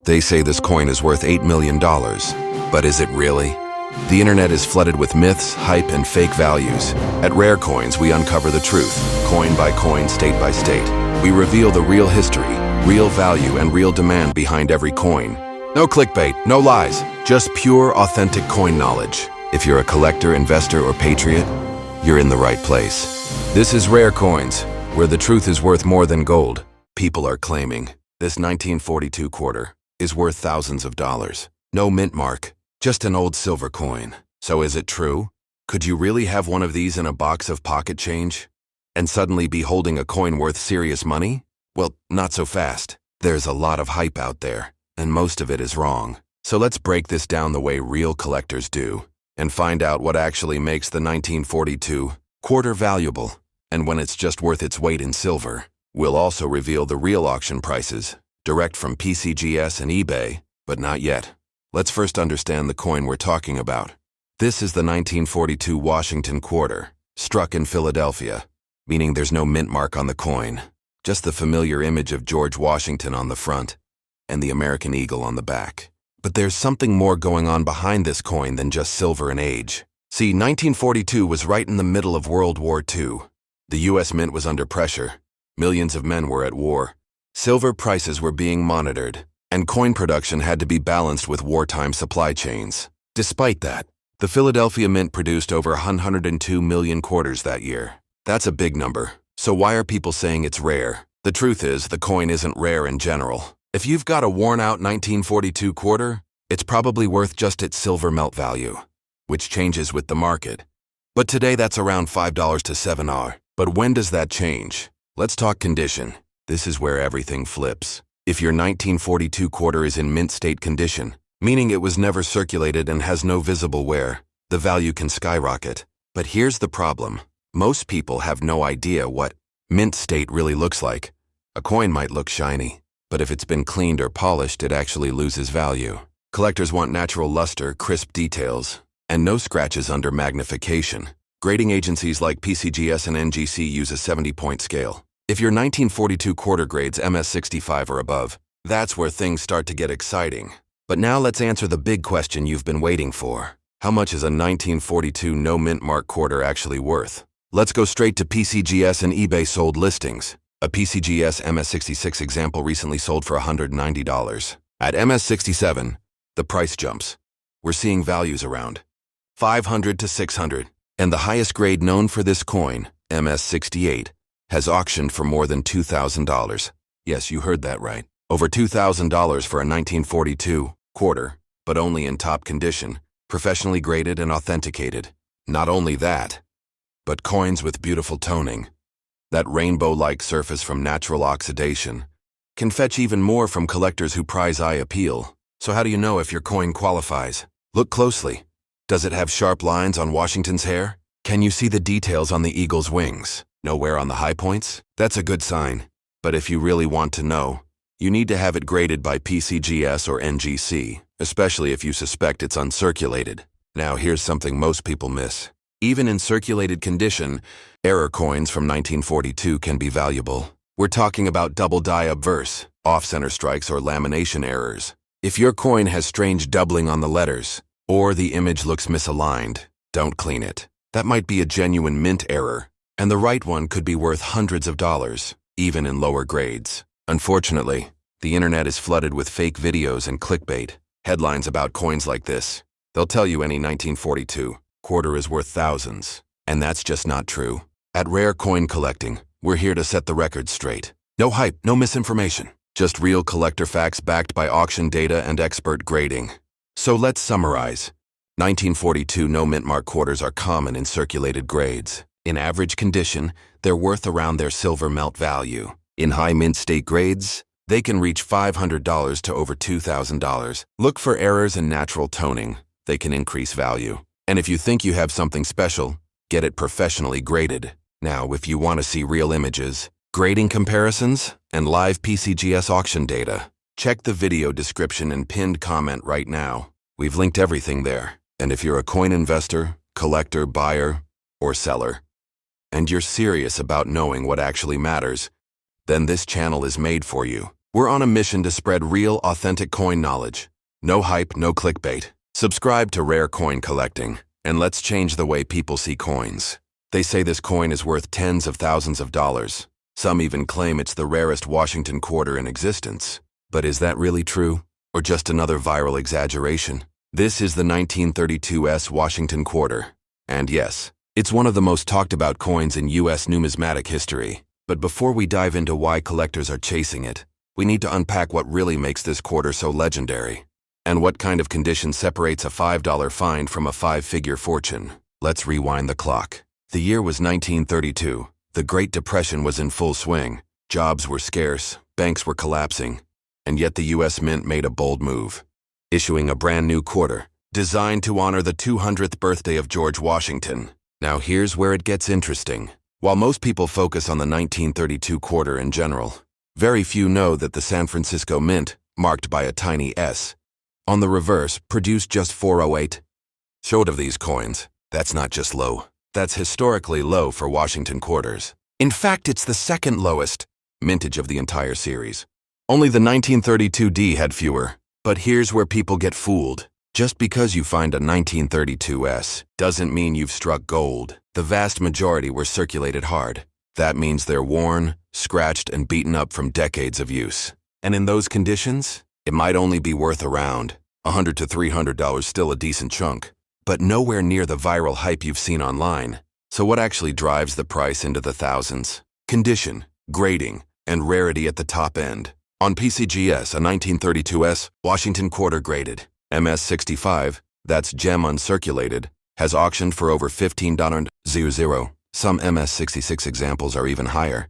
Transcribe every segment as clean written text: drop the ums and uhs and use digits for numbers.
They say this coin is worth $8 million. But is it really? The internet is flooded with myths, hype, and fake values. At Rare Coins, we uncover the truth, coin by coin, state by state. We reveal the real history, real value, and real demand behind every coin. No clickbait, no lies, just pure, authentic coin knowledge. If you're a collector, investor, or patriot, you're in the right place. This is Rare Coins, where the truth is worth more than gold. People are claiming this 1942 quarter is worth thousands of dollars. No mint mark, just an old silver coin. So is it true? Could you really have one of these in a box of pocket change and suddenly be holding a coin worth serious money? Well, not so fast. There's a lot of hype out there, and most of it is wrong. So let's break this down the way real collectors do and find out what actually makes the 1942 quarter valuable and when it's just worth its weight in silver. We'll also reveal the real auction prices, direct from PCGS and eBay, but not yet. Let's first understand the coin we're talking about. This is the 1942 Washington quarter, struck in Philadelphia, meaning there's no mint mark on the coin, just the familiar image of George Washington on the front and the American eagle on the back. But there's something more going on behind this coin than just silver and age. See, 1942 was right in the middle of World War II. The U.S. Mint was under pressure. Millions of men were at war. Silver prices were being monitored, and coin production had to be balanced with wartime supply chains. Despite that, the Philadelphia Mint produced over 102 million quarters that year. That's a big number. So why are people saying it's rare? The truth is, the coin isn't rare in general. If you've got a worn-out 1942 quarter, it's probably worth just its silver melt value, which changes with the market. But today that's around $5 to $7. But when does that change? Let's talk condition. This is where everything flips. If your 1942 quarter is in mint state condition, meaning it was never circulated and has no visible wear, the value can skyrocket. But here's the problem. Most people have no idea what mint state really looks like. A coin might look shiny, but if it's been cleaned or polished, it actually loses value. Collectors want natural luster, crisp details, and no scratches under magnification. Grading agencies like PCGS and NGC use a 70-point scale. If your 1942 quarter grades MS65 or above, that's where things start to get exciting. But now let's answer the big question you've been waiting for. How much is a 1942 no mint mark quarter actually worth? Let's go straight to PCGS and eBay sold listings. A PCGS MS66 example recently sold for $190. At MS67, the price jumps. We're seeing values around $500 to $600. And the highest grade known for this coin, MS68, has auctioned for more than $2,000. Yes, you heard that right. Over $2,000 for a 1942 quarter, but only in top condition, professionally graded and authenticated. Not only that, but coins with beautiful toning, that rainbow-like surface from natural oxidation, can fetch even more from collectors who prize eye appeal. So how do you know if your coin qualifies? Look closely. Does it have sharp lines on Washington's hair? Can you see the details on the eagle's wings? No wear on the high points? That's a good sign. But if you really want to know, you need to have it graded by PCGS or NGC, especially if you suspect it's uncirculated. Now here's something most people miss. Even in circulated condition, error coins from 1942 can be valuable. We're talking about double die obverse, off-center strikes, or lamination errors. If your coin has strange doubling on the letters, or the image looks misaligned, don't clean it. That might be a genuine mint error, and the right one could be worth hundreds of dollars, even in lower grades. Unfortunately, the internet is flooded with fake videos and clickbait, headlines about coins like this. They'll tell you any 1942 quarter is worth thousands, and that's just not true. At Rare Coin Collecting, we're here to set the record straight. No hype, no misinformation, just real collector facts backed by auction data and expert grading. So let's summarize. 1942 no mint mark quarters are common in circulated grades. In average condition, they're worth around their silver melt value. In high mint state grades, they can reach $500 to over $2,000. Look for errors and natural toning. They can increase value. And if you think you have something special, get it professionally graded. Now, if you want to see real images, grading comparisons, and live PCGS auction data, check the video description and pinned comment right now. We've linked everything there. And if you're a coin investor, collector, buyer, or seller, and you're serious about knowing what actually matters, then this channel is made for you. We're on a mission to spread real, authentic coin knowledge. No hype, no clickbait. Subscribe to Rare Coin Collecting, and let's change the way people see coins. They say this coin is worth tens of thousands of dollars. Some even claim it's the rarest Washington quarter in existence. But is that really true? Or just another viral exaggeration? This is the 1932 Washington quarter. And yes, it's one of the most talked about coins in U.S. numismatic history. But before we dive into why collectors are chasing it, we need to unpack what really makes this quarter so legendary. And what kind of condition separates a $5 find from a five-figure fortune. Let's rewind the clock. The year was 1932. The Great Depression was in full swing. Jobs were scarce, banks were collapsing, and yet the U.S. Mint made a bold move, issuing a brand new quarter, designed to honor the 200th birthday of George Washington. Now here's where it gets interesting. While most people focus on the 1932 quarter in general, very few know that the San Francisco Mint, marked by a tiny S, on the reverse, produced just 408. Short of these coins, that's not just low. That's historically low for Washington quarters. In fact, it's the second lowest mintage of the entire series. Only the 1932D had fewer. But here's where people get fooled. Just because you find a 1932S doesn't mean you've struck gold. The vast majority were circulated hard. That means they're worn, scratched, and beaten up from decades of use. And in those conditions, it might only be worth around $100 to $300, still a decent chunk, but nowhere near the viral hype you've seen online. So what actually drives the price into the thousands? Condition, grading, and rarity at the top end. On PCGS, a 1932S Washington quarter graded MS65, that's gem uncirculated, has auctioned for over $15.00. Some MS66 examples are even higher,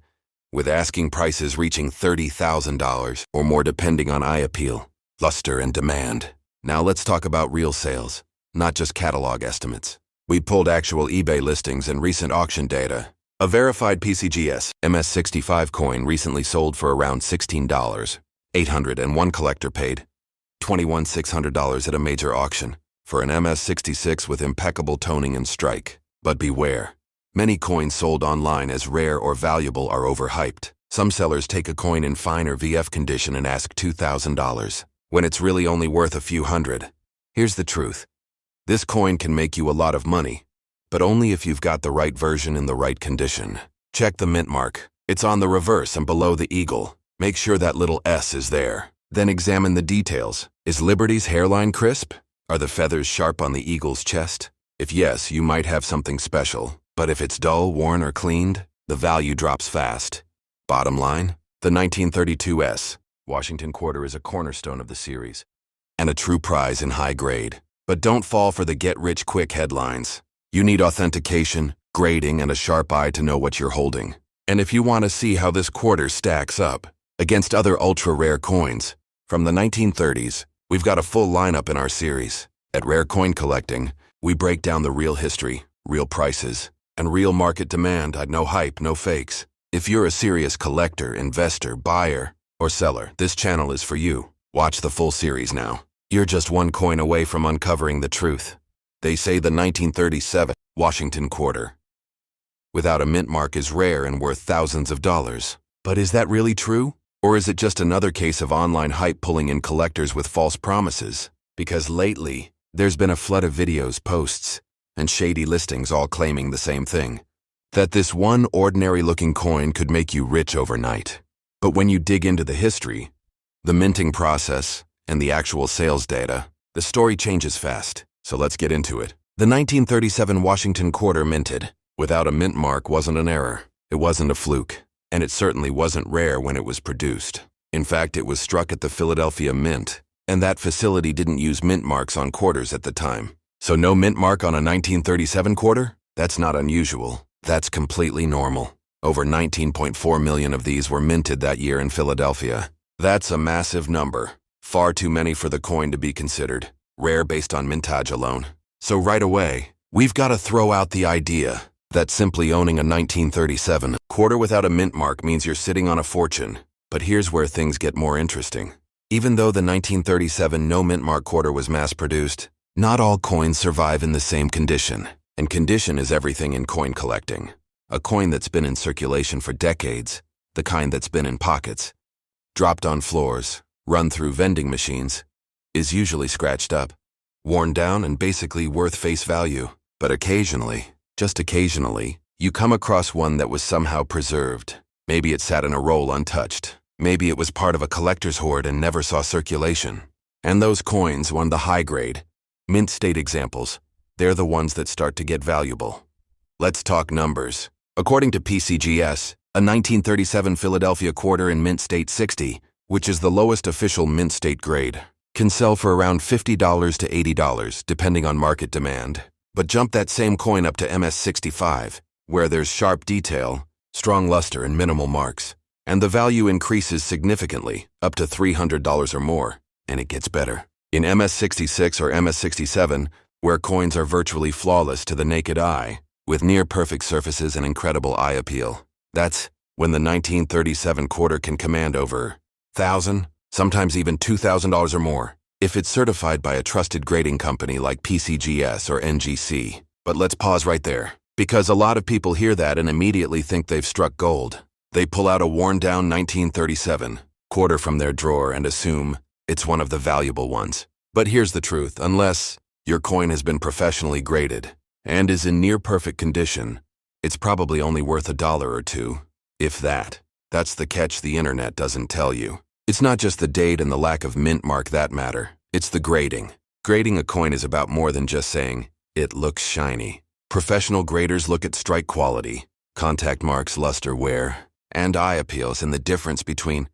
with asking prices reaching $30,000 or more depending on eye appeal, luster, and demand. Now let's talk about real sales, not just catalog estimates. We pulled actual eBay listings and recent auction data. A verified PCGS MS65 coin recently sold for around $16,800, and one collector paid $21,600 at a major auction for an MS66 with impeccable toning and strike. But beware. Many coins sold online as rare or valuable are overhyped. Some sellers take a coin in fine or VF condition and ask $2,000, when it's really only worth a few hundred. Here's the truth. This coin can make you a lot of money, but only if you've got the right version in the right condition. Check the mint mark. It's on the reverse and below the eagle. Make sure that little S is there. Then examine the details. Is Liberty's hairline crisp? Are the feathers sharp on the eagle's chest? If yes, you might have something special. But if it's dull, worn, or cleaned, the value drops fast. Bottom line, the 1932S Washington quarter is a cornerstone of the series, and a true prize in high grade. But don't fall for the get-rich-quick headlines. You need authentication, grading, and a sharp eye to know what you're holding. And if you want to see how this quarter stacks up against other ultra-rare coins from the 1930s, we've got a full lineup in our series. At Rare Coin Collecting, we break down the real history, real prices, and real market demand. No hype, no fakes. If you're a serious collector, investor, buyer, or seller, this channel is for you. Watch the full series now. You're just one coin away from uncovering the truth. They say the 1937 Washington quarter without a mint mark is rare and worth thousands of dollars. But is that really true? Or is it just another case of online hype pulling in collectors with false promises? Because lately, there's been a flood of videos, posts, and shady listings all claiming the same thing. That this one ordinary-looking coin could make you rich overnight. But when you dig into the history, the minting process, and the actual sales data, the story changes fast. So let's get into it. The 1937 Washington quarter minted without a mint mark wasn't an error. It wasn't a fluke. And it certainly wasn't rare when it was produced. In fact, it was struck at the Philadelphia Mint, and that facility didn't use mint marks on quarters at the time. So no mint mark on a 1937 quarter? That's not unusual. That's completely normal. Over 19.4 million of these were minted that year in Philadelphia. That's a massive number. Far too many for the coin to be considered rare based on mintage alone. So right away, we've got to throw out the idea that simply owning a 1937 quarter without a mint mark means you're sitting on a fortune. But here's where things get more interesting. Even though the 1937 no mint mark quarter was mass-produced, not all coins survive in the same condition. And condition is everything in coin collecting. A coin that's been in circulation for decades, the kind that's been in pockets, dropped on floors, run through vending machines, is usually scratched up, worn down and basically worth face value. But occasionally, just occasionally, you come across one that was somehow preserved. Maybe it sat in a roll untouched. Maybe it was part of a collector's hoard and never saw circulation. And those coins, one of the high-grade, mint state examples, they're the ones that start to get valuable. Let's talk numbers. According to PCGS, a 1937 Philadelphia quarter in mint state 60, which is the lowest official mint state grade, can sell for around $50 to $80, depending on market demand. But jump that same coin up to MS 65, where there's sharp detail, strong luster, and minimal marks, and the value increases significantly, up to $300 or more, and it gets better. In MS 66 or MS 67, where coins are virtually flawless to the naked eye, with near-perfect surfaces and incredible eye appeal, that's when the 1937 quarter can command over $1,000, sometimes even $2,000 or more, if it's certified by a trusted grading company like PCGS or NGC. But let's pause right there, because a lot of people hear that and immediately think they've struck gold. They pull out a worn-down 1937 quarter from their drawer and assume it's one of the valuable ones. But here's the truth: unless your coin has been professionally graded and is in near-perfect condition, it's probably only worth $1 or $2, if that. That's the catch the internet doesn't tell you. It's not just the date and the lack of mint mark that matter. It's the grading. Grading a coin is about more than just saying, it looks shiny. Professional graders look at strike quality, contact marks, luster, wear, and eye appeals, and the difference between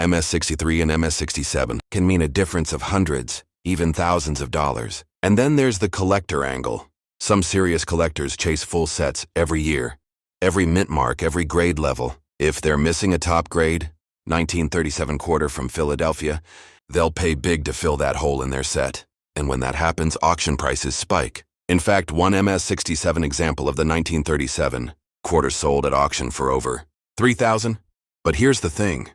MS63 and MS67 can mean a difference of hundreds, even thousands of dollars. And then there's the collector angle. Some serious collectors chase full sets every year, every mint mark, every grade level. If they're missing a top grade, 1937 quarter from Philadelphia, they'll pay big to fill that hole in their set. And when that happens, auction prices spike. In fact, one MS67 example of the 1937 quarter sold at auction for over $3,000. But here's the thing.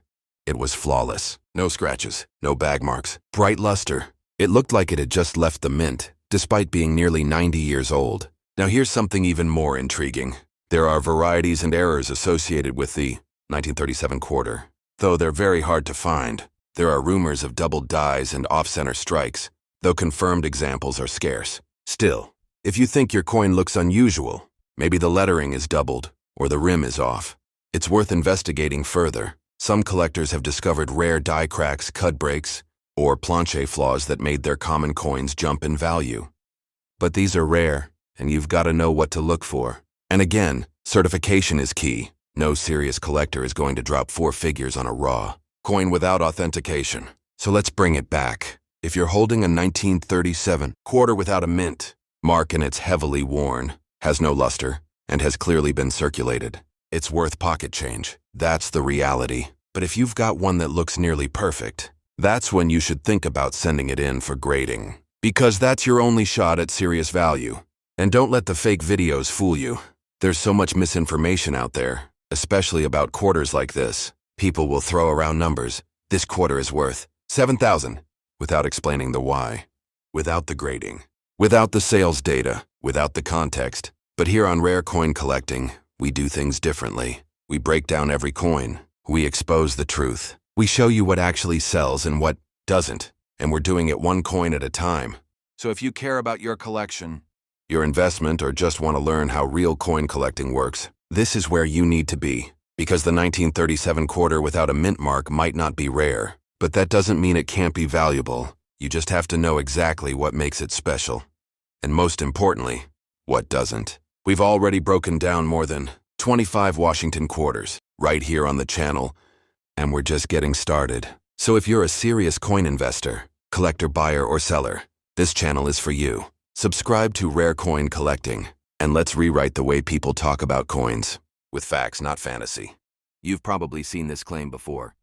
It was flawless. No scratches, no bag marks, bright luster. It looked like it had just left the mint, despite being nearly 90 years old. Now here's something even more intriguing. There are varieties and errors associated with the 1937 quarter. Though they're very hard to find, there are rumors of doubled dies and off-center strikes, though confirmed examples are scarce. Still, if you think your coin looks unusual, maybe the lettering is doubled or the rim is off, it's worth investigating further. Some collectors have discovered rare die cracks, cut breaks, or planche flaws that made their common coins jump in value. But these are rare, and you've got to know what to look for. And again, certification is key. No serious collector is going to drop 4 figures on a raw coin without authentication. So let's bring it back. If you're holding a 1937 quarter without a mint mark and it's heavily worn, has no luster, and has clearly been circulated, it's worth pocket change. That's the reality. But if you've got one that looks nearly perfect, that's when you should think about sending it in for grading. Because that's your only shot at serious value. And don't let the fake videos fool you. There's so much misinformation out there, especially about quarters like this. People will throw around numbers. This quarter is worth $7,000, without explaining the why, without the grading, without the sales data, without the context. But here on Rare Coin Collecting, we do things differently. We break down every coin. We expose the truth. We show you what actually sells and what doesn't. And we're doing it one coin at a time. So if you care about your collection, your investment, or just want to learn how real coin collecting works, this is where you need to be. Because the 1937 quarter without a mint mark might not be rare, but that doesn't mean it can't be valuable. You just have to know exactly what makes it special. And most importantly, what doesn't. We've already broken down more than 25 Washington quarters right here on the channel, and we're just getting started. So if you're a serious coin investor, collector, buyer, or seller, this channel is for you. Subscribe to Rare Coin Collecting, and let's rewrite the way people talk about coins. With facts, not fantasy. You've probably seen this claim before.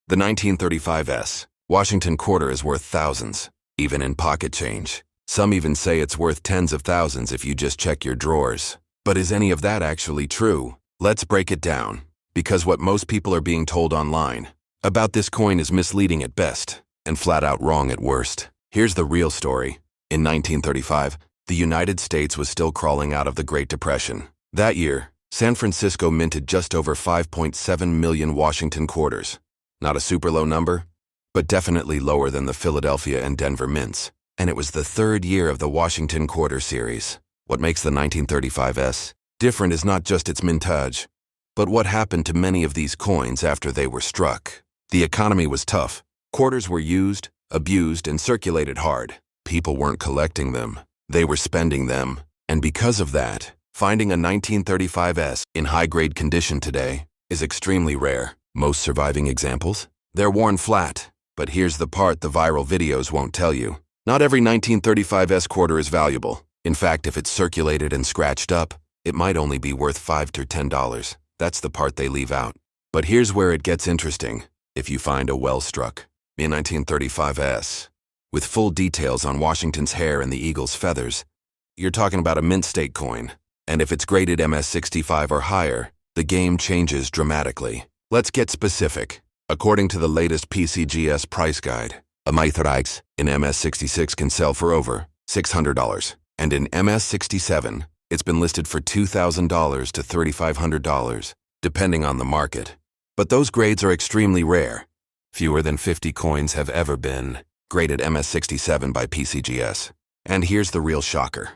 The 1935 Washington quarter is worth thousands, even in pocket change. Some even say it's worth tens of thousands if you just check your drawers. But is any of that actually true? Let's break it down, because what most people are being told online about this coin is misleading at best and flat out wrong at worst. Here's the real story. In 1935, the United States was still crawling out of the Great Depression. That year, San Francisco minted just over 5.7 million Washington quarters. Not a super low number, but definitely lower than the Philadelphia and Denver mints. And it was the third year of the Washington Quarter Series. What makes the 1935S different is not just its mintage, but what happened to many of these coins after they were struck. The economy was tough. Quarters were used, abused, and circulated hard. People weren't collecting them. They were spending them. And because of that, finding a 1935S in high-grade condition today is extremely rare. Most surviving examples? They're worn flat. But here's the part the viral videos won't tell you. Not every 1935S quarter is valuable. In fact, if it's circulated and scratched up, it might only be worth $5 to $10. That's the part they leave out. But here's where it gets interesting. If you find a well-struck 1935S with full details on Washington's hair and the eagle's feathers, you're talking about a mint state coin. And if it's graded MS65 or higher, the game changes dramatically. Let's get specific. According to the latest PCGS price guide, a Mithrix in MS66 can sell for over $600. And in MS67, it's been listed for $2,000 to $3,500, depending on the market. But those grades are extremely rare. Fewer than 50 coins have ever been graded MS67 by PCGS. And here's the real shocker.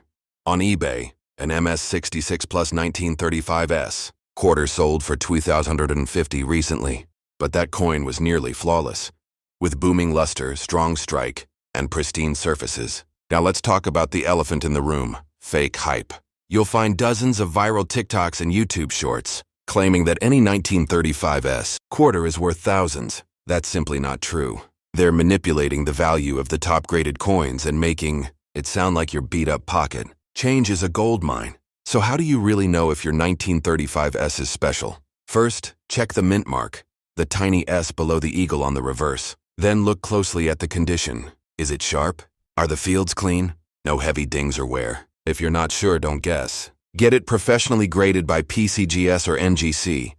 On eBay, an MS66 plus 1935S quarter sold for $2,250 recently. But that coin was nearly flawless, with booming luster, strong strike, and pristine surfaces. Now let's talk about the elephant in the room, fake hype. You'll find dozens of viral TikToks and YouTube shorts claiming that any 1935S quarter is worth thousands. That's simply not true. They're manipulating the value of the top-graded coins and making it sound like your beat-up pocket. Change is a gold mine. So how do you really know if your 1935S is special? First, check the mint mark, the tiny S below the eagle on the reverse. Then look closely at the condition. Is it sharp? Are the fields clean? No heavy dings or wear. If you're not sure, don't guess. Get it professionally graded by PCGS or NGC.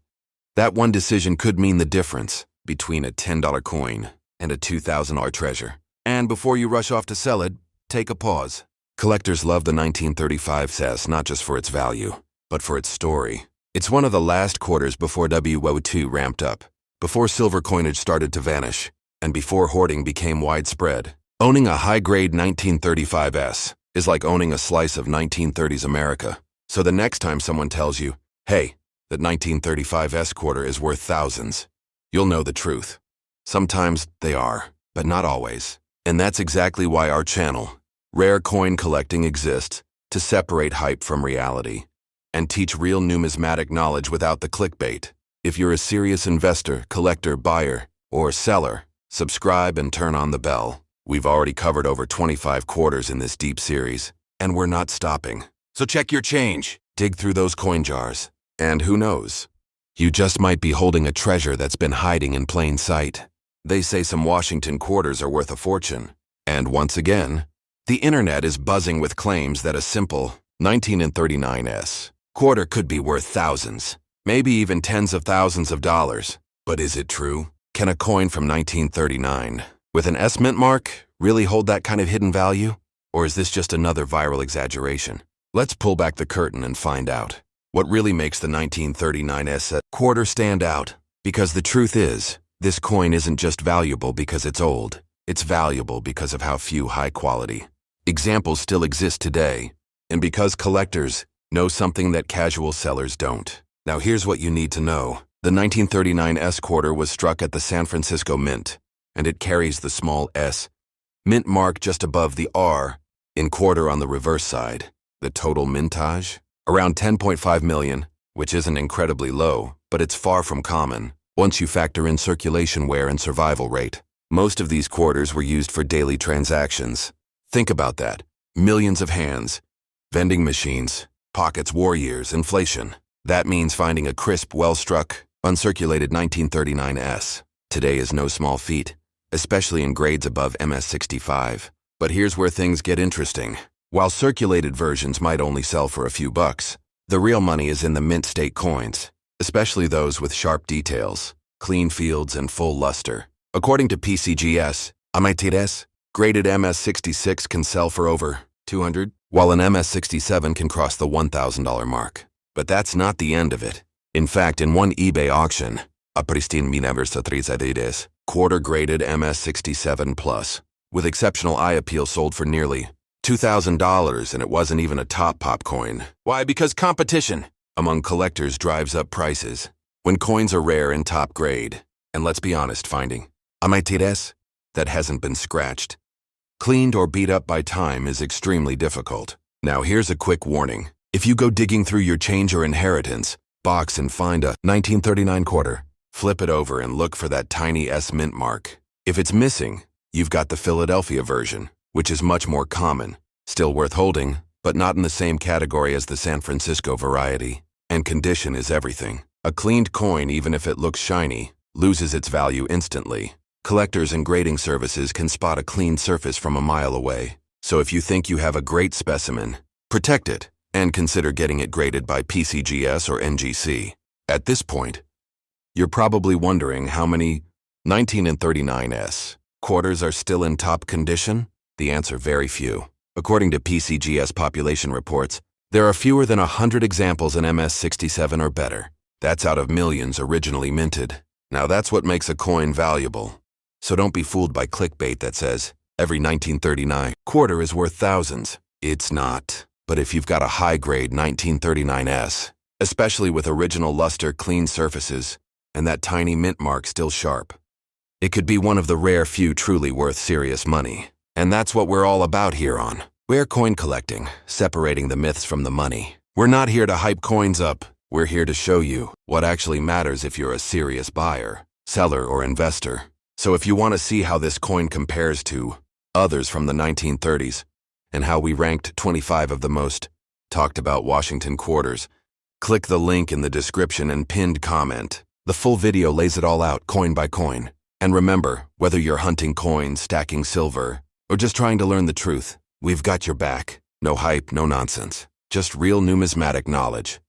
That one decision could mean the difference between a $10 coin and a $2,000 treasure. And before you rush off to sell it, take a pause. Collectors love the 1935S not just for its value, but for its story. It's one of the last quarters before WO2 ramped up, before silver coinage started to vanish, and before hoarding became widespread. Owning a high-grade 1935S is like owning a slice of 1930s America. So the next time someone tells you, hey, that 1935S quarter is worth thousands, you'll know the truth. Sometimes they are, but not always. And that's exactly why our channel, Rare Coin Collecting, exists, to separate hype from reality and teach real numismatic knowledge without the clickbait. If you're a serious investor, collector, buyer, or seller, subscribe and turn on the bell. We've already covered over 25 quarters in this deep series, and we're not stopping. So check your change, dig through those coin jars, and who knows? You just might be holding a treasure that's been hiding in plain sight. They say some Washington quarters are worth a fortune. And once again, the internet is buzzing with claims that a simple 1939S quarter could be worth thousands, maybe even tens of thousands of dollars. But is it true? Can a coin from 1939 with an S mint mark really hold that kind of hidden value? Or is this just another viral exaggeration? Let's pull back the curtain and find out what really makes the 1939S quarter stand out. Because the truth is, this coin isn't just valuable because it's old. It's valuable because of how few high-quality examples still exist today, and because collectors know something that casual sellers don't. Now here's what you need to know. The 1939S quarter was struck at the San Francisco Mint, and it carries the small S mint mark just above the R in quarter on the reverse side. The total mintage? Around 10.5 million, which isn't incredibly low, but it's far from common once you factor in circulation wear and survival rate. Most of these quarters were used for daily transactions. Think about that. Millions of hands, vending machines, pockets, war years, inflation. That means finding a crisp, well-struck, uncirculated 1939S today is no small feat, especially in grades above MS65. But here's where things get interesting. While circulated versions might only sell for a few bucks, the real money is in the mint state coins, especially those with sharp details, clean fields, and full luster. According to PCGS, a Mithrix graded MS66 can sell for over $200, while an MS67 can cross the $1,000 mark. But that's not the end of it. In fact, in one eBay auction, a pristine numismatist, quarter-graded MS-67 Plus, with exceptional eye appeal, sold for nearly $2,000, and it wasn't even a top pop coin. Why? Because competition among collectors drives up prices. When coins are rare and top grade, and let's be honest, finding unnoticed that hasn't been scratched, cleaned, or beat up by time is extremely difficult. Now here's a quick warning. If you go digging through your change or inheritance box and find a 1939 quarter, flip it over and look for that tiny S mint mark. If it's missing, you've got the Philadelphia version, which is much more common, still worth holding, but not in the same category as the San Francisco variety. And condition is everything. A cleaned coin, even if it looks shiny, loses its value instantly. Collectors and grading services can spot a clean surface from a mile away. So if you think you have a great specimen, protect it and consider getting it graded by PCGS or NGC. At this point, you're probably wondering how many 19 and 39s quarters are still in top condition. The answer: very few. According to PCGS population reports, there are fewer than 100 examples in MS-67 or better. That's out of millions originally minted. Now that's what makes a coin valuable. So don't be fooled by clickbait that says every 1939 quarter is worth thousands. It's not. But if you've got a high-grade 1939s, especially with original luster, clean surfaces, and that tiny mint mark still sharp, it could be one of the rare few truly worth serious money. And that's what we're all about here on Rare Coin Collecting, separating the myths from the money. We're not here to hype coins up. We're here to show you what actually matters if you're a serious buyer, seller, or investor. So if you want to see how this coin compares to others from the 1930s, and how we ranked 25 of the most talked about Washington quarters, click the link in the description and pinned comment. The full video lays it all out, coin by coin. And remember, whether you're hunting coins, stacking silver, or just trying to learn the truth, we've got your back. No hype, no nonsense. Just real numismatic knowledge.